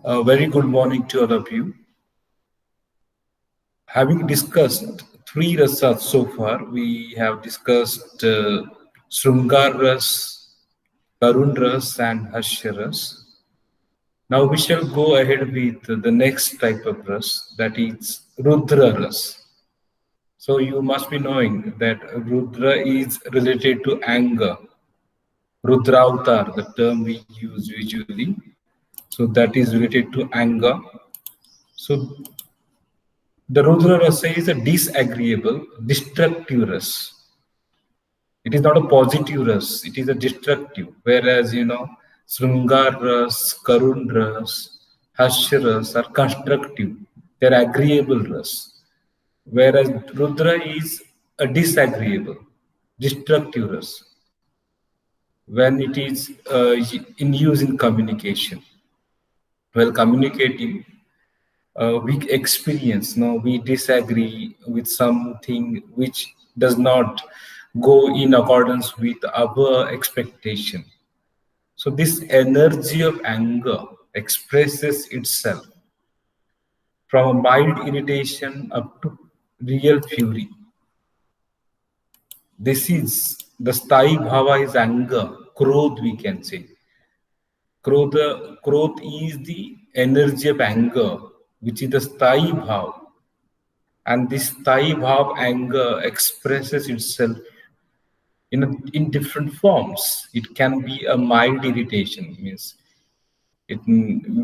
A very good morning to all of you. Having discussed three rasas so far, we have discussed Srungar ras, Karun ras, and Hashya ras. Now we shall go ahead with the next type of ras, that is Rudra ras. So you must be knowing that Rudra is related to anger. Rudravatar, the term we use usually. So that is related to anger. So the Rudra rasa is a disagreeable, destructive rasa. It is not a positive rasa, it is a destructive. Whereas, Srungar ras, Karun ras, Hashya ras are constructive. They are agreeable rasa. Whereas Rudra is a disagreeable, destructive rasa when it is in use in communication. While communicating, we experience, no, we disagree with something which does not go in accordance with our expectation. So this energy of anger expresses itself from a mild irritation up to real fury. This is the sthayi bhava is anger, krodh we can say. Krodh is the energy of anger, which is the sthayi bhav. And this sthayi bhav anger expresses itself in different forms. It can be a mild irritation, means it,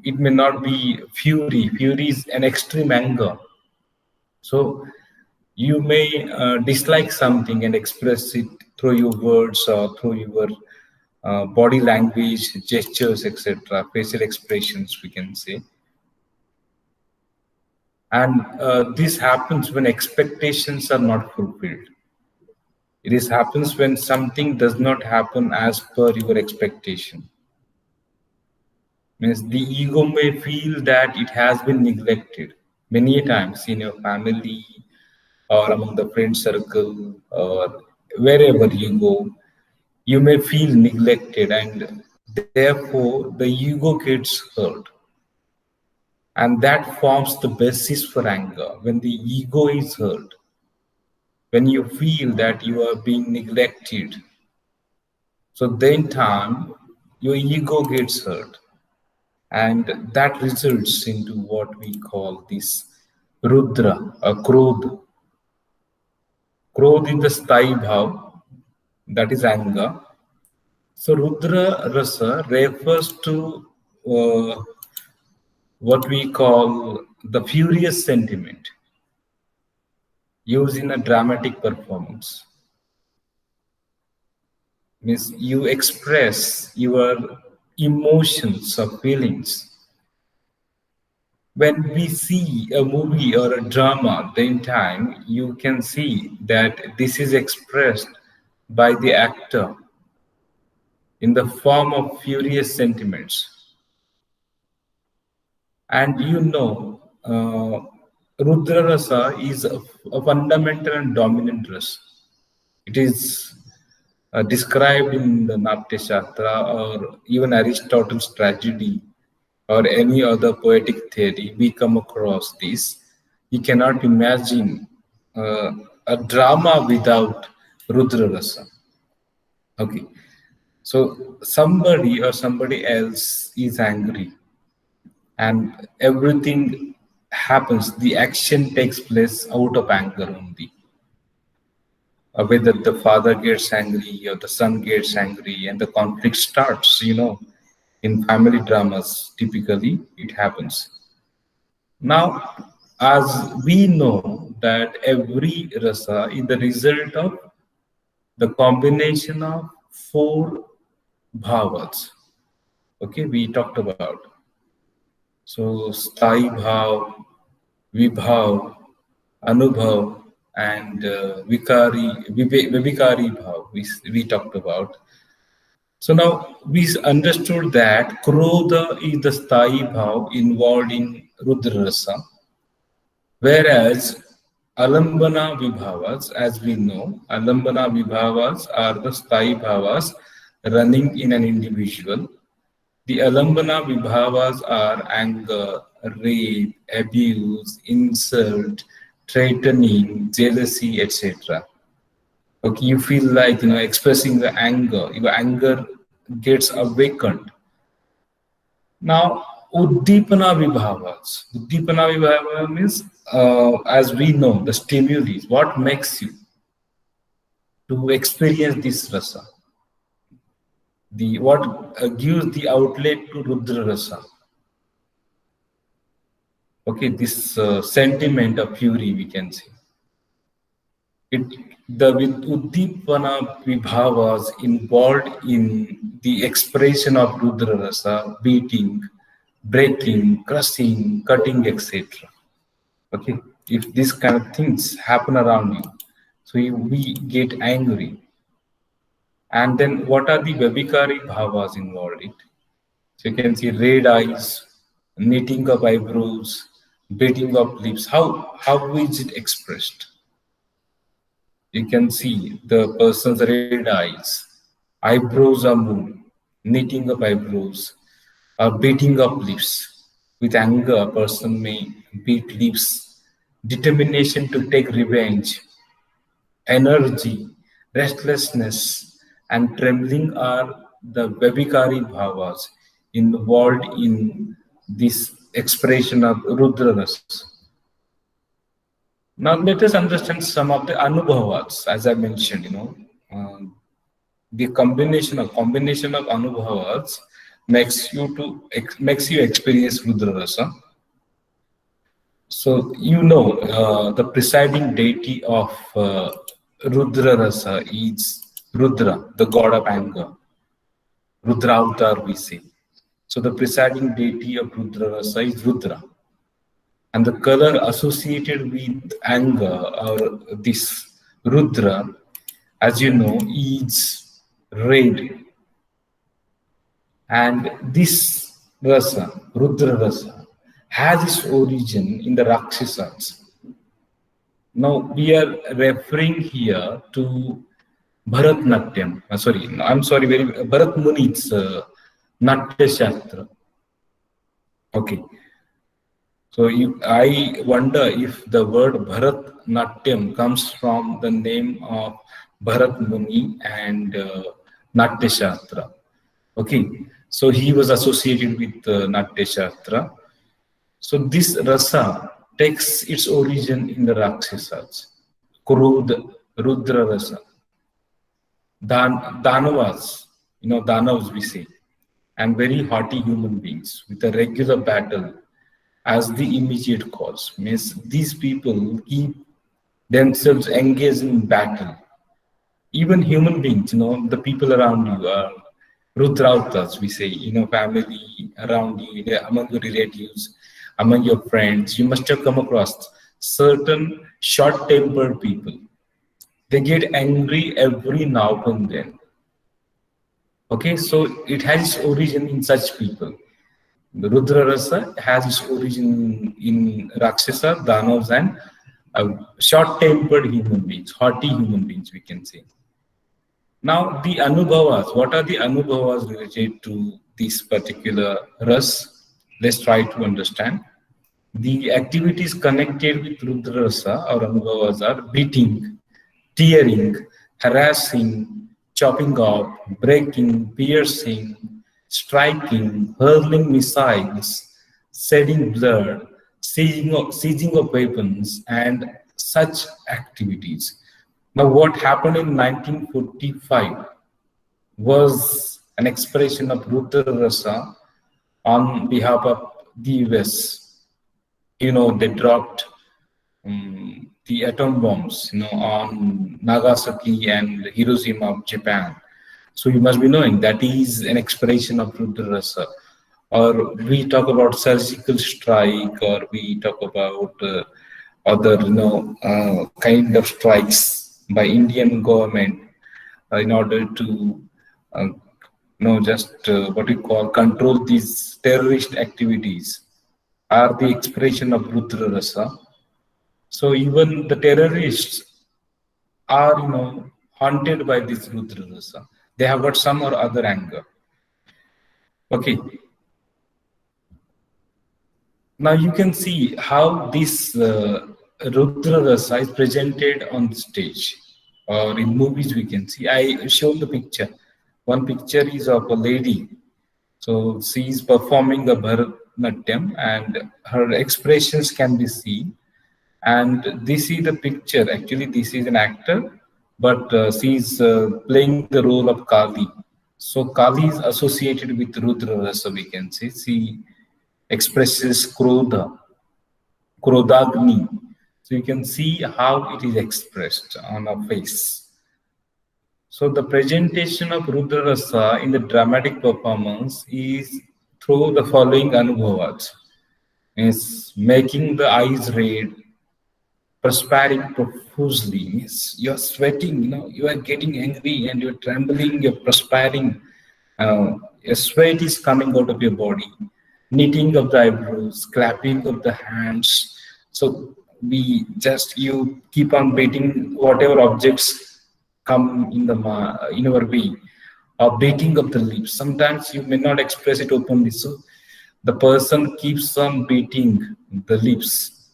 it may not be fury. Fury is an extreme anger. So you may dislike something and express it through your words or through your body language, gestures, etc., facial expressions, we can say. And this happens when expectations are not fulfilled. It is happens when something does not happen as per your expectation. Means the ego may feel that it has been neglected many times in your family or among the friend circle or wherever you go. You may feel neglected, and therefore the ego gets hurt. And that forms the basis for anger. When the ego is hurt, when you feel that you are being neglected, so then time your ego gets hurt, and that results into what we call this Rudra or Krodh. Krodh is the sthayi bhav, that is anger. So Rudra rasa refers to what we call the furious sentiment used in a dramatic performance. Means you express your emotions or feelings. When we see a movie or a drama, then time you can see that this is expressed by the actor in the form of furious sentiments. And Rudra rasa is a fundamental and dominant rasa. It is described in the Natya Shastra or even Aristotle's tragedy or any other poetic theory. We come across this. You cannot imagine a drama without Rudra rasa. Okay, so somebody or somebody else is angry, and everything happens, the action takes place out of anger only. Whether the father gets angry or the son gets angry, and the conflict starts, in family dramas, typically it happens. Now, as we know that every rasa is the result of the combination of four bhavas. Okay, we talked about. So sthayi bhav, vibhav, anubhav, and vivikari bhav we talked about. So now we understood that Krodha is the sthayi bhav involved in Rudra rasa, whereas Alambana vibhavas, as we know, Alambana vibhavas are the sthayi bhavas running in an individual. The Alambana Vibhavas are anger, rape, abuse, insult, threatening, jealousy, etc. Okay, you feel like expressing the anger, your anger gets awakened. Now, Uddipana Vibhavas. Uddipana Vibhava means, as we know, the stimuli, what makes you to experience this rasa. The what gives the outlet to Rudra rasa. Okay, this sentiment of fury, we can say. The Uddipana Vibhavas involved in the expression of Rudra rasa, beating, breaking, crushing, cutting, etc. Okay, if these kind of things happen around you, so we get angry. And then what are the Vabhikari bhavas involved in it? So you can see red eyes, knitting of eyebrows, beating of lips. How is it expressed? You can see the person's red eyes, eyebrows are moved, knitting of eyebrows, or beating of lips. With anger, a person may beat lips. Determination to take revenge, energy, restlessness, and trembling are the Vabhikari bhavas involved in this expression of Rudra Rasa. Now let us understand some of the Anubhavas, as I mentioned, the combination of Anubhavas makes you experience Rudra Rasa. So the presiding deity of Rudra Rasa is Rudra, the god of anger. Rudra Avatar, we say. So the presiding deity of Rudra Rasa is Rudra. And the color associated with anger, or this Rudra, as you know, is red. And this Rasa, Rudra Rasa, has its origin in the Rakshasas. Now we are referring here to Bharatnatyam. Bharat Muni's Natya Shastra. Okay. So I wonder if the word Bharatnatyam comes from the name of Bharat Muni and Natya Shastra. Okay. So he was associated with Natya Shastra. So this rasa takes its origin in the Rakshasas, Krodha, Rudra rasa. Danavas, Danavs we say, and very haughty human beings with a regular battle as the immediate cause. Means these people keep themselves engaged in battle. Even human beings, the people around you are Rudrautas, we say, family around you, among your relatives, among your friends. You must have come across certain short-tempered people. They get angry every now and then. Okay, so it has its origin in such people. The Rudra Rasa has its origin in Rakshasa, Danavas, and short-tempered human beings, haughty human beings, we can say. Now, the Anubhavas, what are the Anubhavas related to this particular Ras? Let's try to understand. The activities connected with Rudra Rasa or Anubhavas are beating, tearing, harassing, chopping off, breaking, piercing, striking, hurling missiles, shedding blood, seizing of weapons, and such activities. Now, what happened in 1945 was an expression of Rudra Rasa on behalf of the US. They dropped the atom bombs, on Nagasaki and Hiroshima of Japan. So you must be knowing that is an expression of Rudra Rasa. Or we talk about surgical strike, or we talk about other, kind of strikes by Indian government in order to, what we call control these terrorist activities are the expression of Rudra Rasa. So even the terrorists are, haunted by this Rudra Rasa. They have got some or other anger. Okay, now you can see how this Rudra Rasa is presented on the stage, or in movies we can see. I showed the picture. One picture is of a lady. So she is performing a Bharatanatyam and her expressions can be seen. And this is the picture. Actually, this is an actor, but she is playing the role of Kali. So Kali is associated with Rudra Rasa, we can say. She expresses Krodagni. So you can see how it is expressed on her face. So the presentation of Rudra Rasa in the dramatic performance is through the following anubhavas. Is making the eyes red, perspiring profusely, means you're sweating, you are getting angry and you're trembling, you're perspiring, a sweat is coming out of your body, knitting of the eyebrows, clapping of the hands. So you keep on beating whatever objects come in our way, or beating of the lips. Sometimes you may not express it openly, so the person keeps on beating the lips.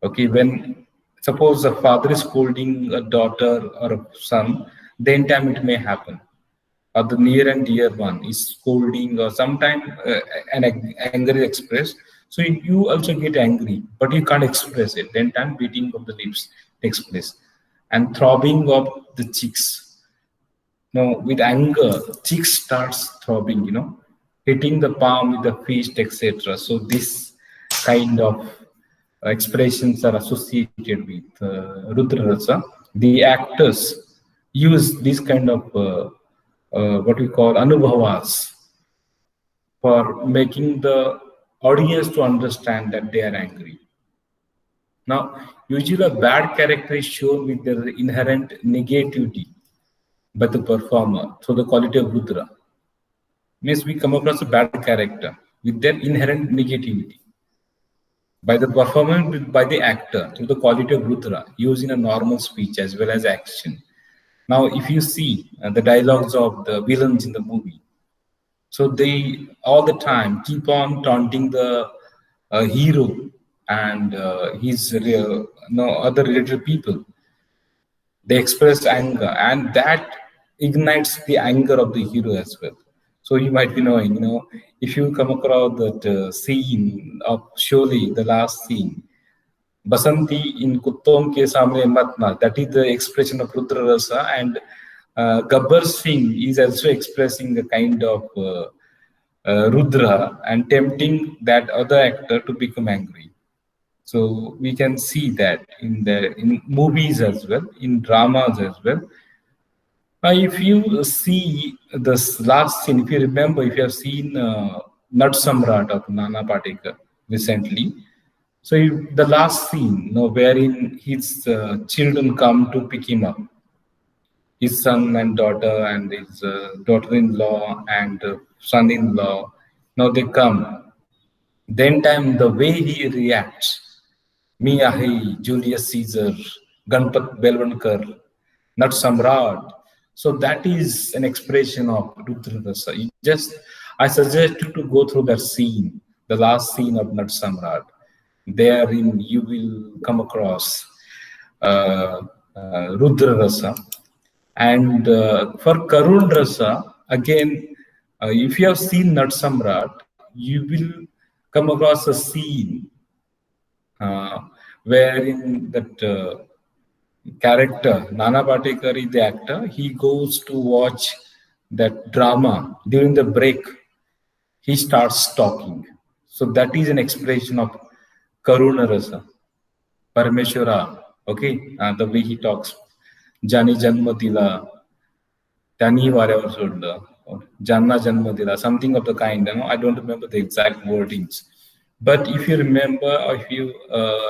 Okay, when suppose a father is scolding a daughter or a son, then time it may happen. Or the near and dear one is scolding, or sometimes anger is expressed. So you also get angry, but you can't express it. Then time beating of the lips takes place, and throbbing of the cheeks. Now, with anger, cheeks starts throbbing, hitting the palm with the fist, etc. So this kind of expressions are associated with Rudra Rasa. The actors use this kind of what we call anubhavas for making the audience to understand that they are angry. Now, usually a bad character is shown with their inherent negativity by the performer through the quality of Rudra. Means we come across a bad character with their inherent negativity by the performer, by the actor through the quality of Rudra used in a normal speech as well as action. Now, if you see the dialogues of the villains in the movie, so they all the time keep on taunting the hero and his other related people. They express anger, and that ignites the anger of the hero as well. So you might be knowing, if you come across that scene of Sholay, the last scene, Basanti in Kuttom ke samne matna, that is the expression of Rudra Rasa, and Gabbar Singh is also expressing a kind of Rudra and tempting that other actor to become angry. So we can see that in movies as well, in dramas as well. Now, if you see this last scene, if you remember, if you have seen Nat Samrat of Nana Patekar recently, so the last scene, wherein his children come to pick him up, his son and daughter and his daughter-in-law and son-in-law, now they come. Then time the way he reacts, me ahi, Julius Caesar, Ganpat Belvankar, Nat Samrat. So that is an expression of Rudra Rasa. I suggest you to go through that scene, the last scene of Nat Samrat. Therein you will come across Rudra Rasa. And for Karun Rasa, again, if you have seen Nat Samrat, you will come across a scene wherein that character, Nana Patekar is the actor, he goes to watch that drama. During the break, he starts talking. So that is an expression of Karuna Rasa, Parameshwara, okay, the way he talks. Jani Janma Dila, Tani whatever Janna Janma Dila, something of the kind. I don't remember the exact wordings. But if you remember, or if you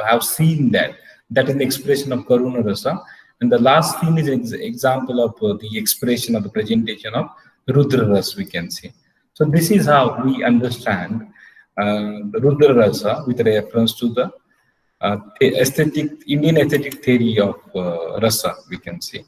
have seen that is an expression of Karuna Rasa. And the last scene is an example of the expression of the presentation of Rudra Rasa, we can say. So this is how we understand the Rudra Rasa with reference to the Indian aesthetic theory of rasa, we can say.